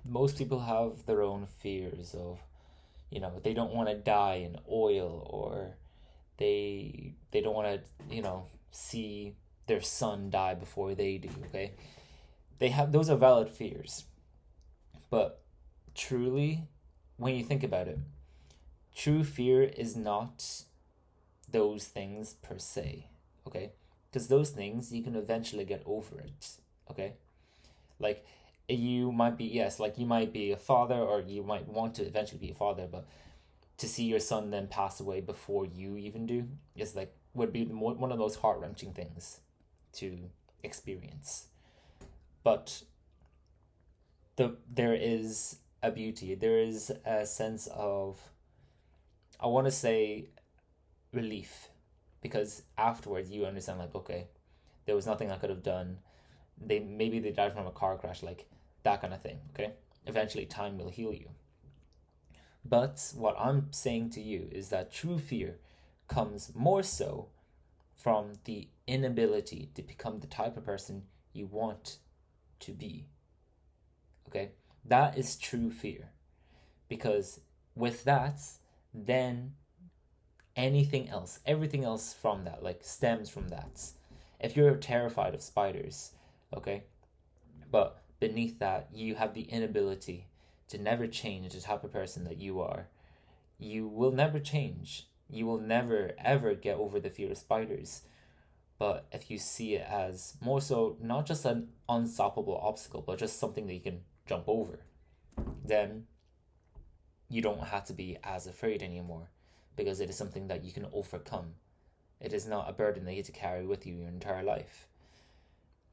most people have their own fears of, they don't want to die in oil, or they don't want to, see their son die before they do, okay? They have those are valid fears. But truly, when you think about it, true fear is not those things per se, okay? Because those things you can eventually get over it, okay? Like, you might be, yes, like you might be a father, or you might want to eventually be a father, but to see your son then pass away before you even do is like would be one of those heart-wrenching things to experience. But there is a beauty, there is a sense of, I want to say, relief, because afterwards you understand, like, okay, there was nothing I could have done. They died from a car crash, like that kind of thing, okay? Eventually time will heal you. But what I'm saying to you is that true fear comes more so from the inability to become the type of person you want to be. Okay? That is true fear. Because with that, then anything else, everything else from that, like, stems from that. If you're terrified of spiders, okay, but beneath that, you have the inability to never change the type of person that you are, you will never change. You will never ever get over the fear of spiders. But if you see it as more so not just an unstoppable obstacle, but just something that you can jump over, then you don't have to be as afraid anymore, because it is something that you can overcome. It is not a burden that you have to carry with you your entire life.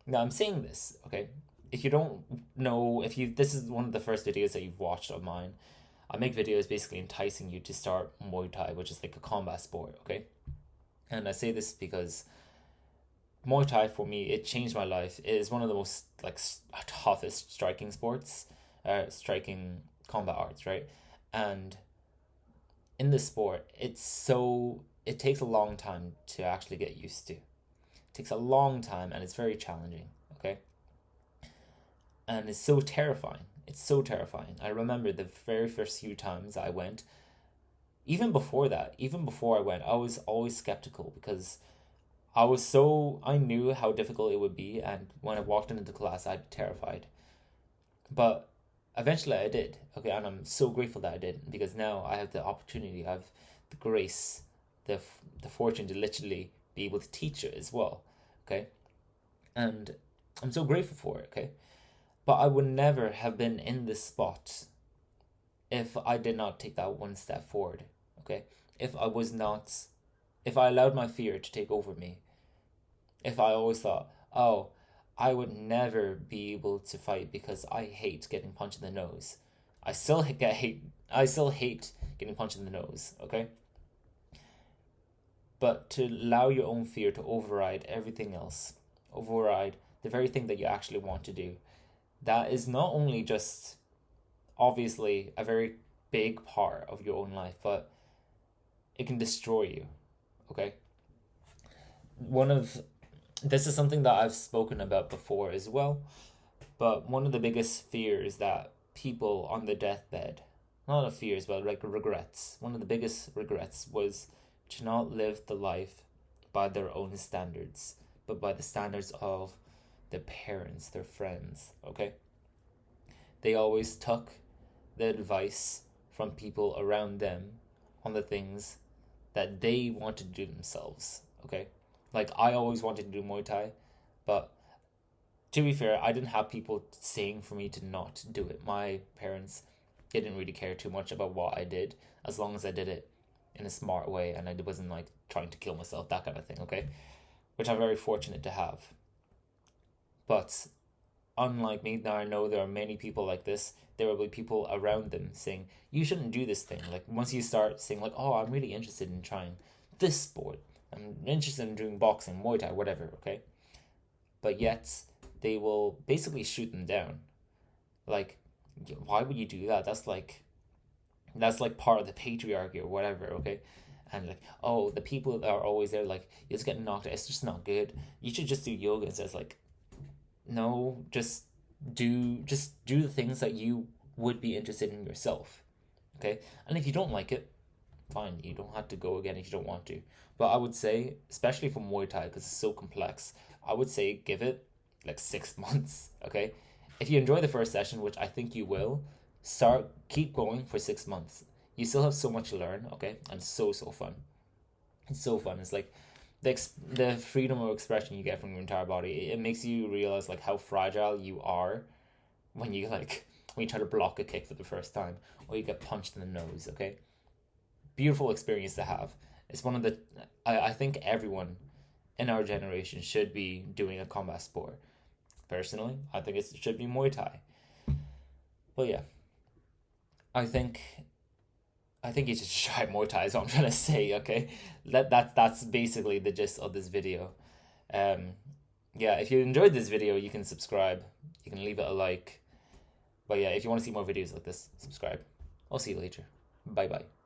Now, I'm saying this, okay? If you don't know, if you this is one of the first videos that you've watched of mine, I make videos basically enticing you to start Muay Thai, which is like a combat sport, okay? And I say this because Muay Thai for me, it changed my life. It is one of the most like toughest striking sports, striking combat arts, right? And in this sport, it takes a long time to actually get used to. It takes a long time, and it's very challenging, okay? And it's so terrifying. It's so terrifying. I remember the very first few times I went, even before that, even before I went, I was always skeptical, because I knew how difficult it would be, and when I walked into the class, I'd be terrified. But eventually I did, okay, and I'm so grateful that I did, because now I have the opportunity, I have the grace, the fortune to literally be able to teach it as well, okay? And I'm so grateful for it, okay? But I would never have been in this spot if I did not take that one step forward, okay? If I was not, if I allowed my fear to take over me, if I always thought, oh, I would never be able to fight because I hate getting punched in the nose. I still hate getting punched in the nose, okay? But to allow your own fear to override everything else, override the very thing that you actually want to do, that is not only just obviously a very big part of your own life, but it can destroy you, okay? One of This is something that I've spoken about before as well, but one of the biggest fears that people on the deathbed, not of fears, but like regrets, one of the biggest regrets was to not live the life by their own standards, but by the standards of their parents, their friends, okay? They always took the advice from people around them on the things that they wanted to do themselves, okay? Like, I always wanted to do Muay Thai, but to be fair, I didn't have people saying for me to not do it. My parents didn't really care too much about what I did, as long as I did it in a smart way and I wasn't like trying to kill myself, that kind of thing, okay? Which I'm very fortunate to have. But unlike me, now I know there are many people like this. There will be people around them saying, you shouldn't do this thing. Like, once you start saying, like, oh, I'm really interested in trying this sport, I'm interested in doing boxing, Muay Thai, whatever, okay? But yet, they will basically shoot them down. Like, why would you do that? That's like part of the patriarchy or whatever, okay? And like, oh, the people that are always there, like, you just get knocked out, it's just not good. You should just do yoga. And says like, no, just do the things that you would be interested in yourself. Okay, and if you don't like it, fine. You don't have to go again if you don't want to. But I would say, especially for Muay Thai, because it's so complex, I would say give it like 6 months. Okay, if you enjoy the first session, which I think you will, keep going for 6 months. You still have so much to learn. Okay, and so fun. It's so fun. It's like the freedom of expression you get from your entire body. It makes you realize like how fragile you are when you when you try to block a kick for the first time or you get punched in the nose. Okay, beautiful experience to have. It's one of the I think everyone in our generation should be doing a combat sport. Personally, I think it should be Muay Thai. But yeah, I think you should try Muay Thai. Is what I'm trying to say. Okay, that's basically the gist of this video. Um, yeah, if you enjoyed this video, you can subscribe. You can leave it a like. But yeah, if you want to see more videos like this, subscribe. I'll see you later. Bye bye.